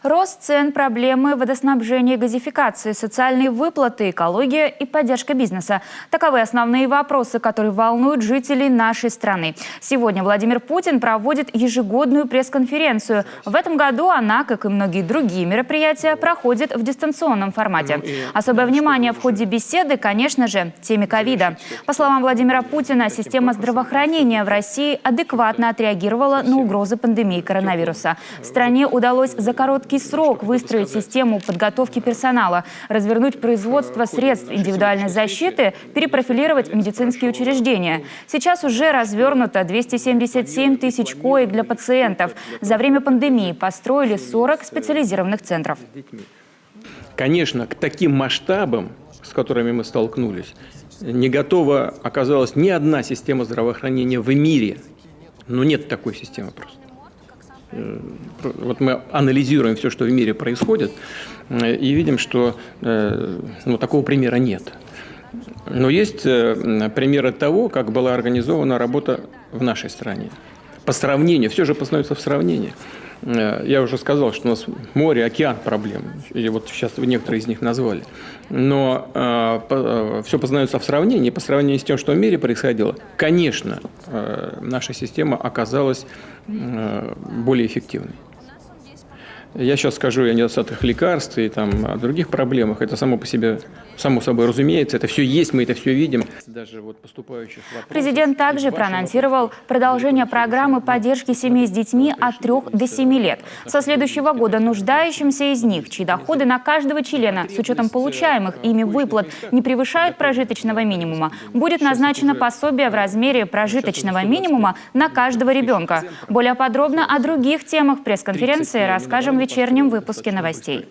Рост цен, проблемы водоснабжения и газификации, социальные выплаты, экология и поддержка бизнеса. Таковы основные вопросы, которые волнуют жителей нашей страны. Сегодня Владимир Путин проводит ежегодную пресс-конференцию. В этом году она, как и многие другие мероприятия, проходит в дистанционном формате. Особое внимание в ходе беседы, конечно же, теме ковида. По словам Владимира Путина, система здравоохранения в России адекватно отреагировала на угрозы пандемии коронавируса. В стране удалось за короткий срок выстроить систему подготовки персонала, развернуть производство средств индивидуальной защиты, перепрофилировать медицинские учреждения. Сейчас уже развернуто 277 тысяч коек для пациентов. За время пандемии построили 40 специализированных центров. Конечно, к таким масштабам, с которыми мы столкнулись, не готова оказалась ни одна система здравоохранения в мире. Но нет такой системы просто. Вот мы анализируем все, что в мире происходит, и видим, что такого примера нет. Но есть примеры того, как была организована работа в нашей стране. По сравнению, все же постановится в сравнении. Я уже сказал, что у нас море, океан проблем. И вот сейчас вы некоторые из них назвали. Но все познается в сравнении. По сравнению с тем, что в мире происходило, конечно, наша система оказалась более эффективной. Я сейчас скажу о недостатках лекарств и о других проблемах. Это само по себе, само собой разумеется. Это все есть, мы это все видим. Даже поступающих вопросов. Президент также проанонсировал продолжение программы поддержки семей с детьми от 3 до 7 лет. Со следующего года нуждающимся из них, чьи доходы на каждого члена с учетом получаемых ими выплат не превышают прожиточного минимума, будет назначено пособие в размере прожиточного минимума на каждого ребенка. Более подробно о других темах пресс-конференции расскажем в вечернем выпуске новостей.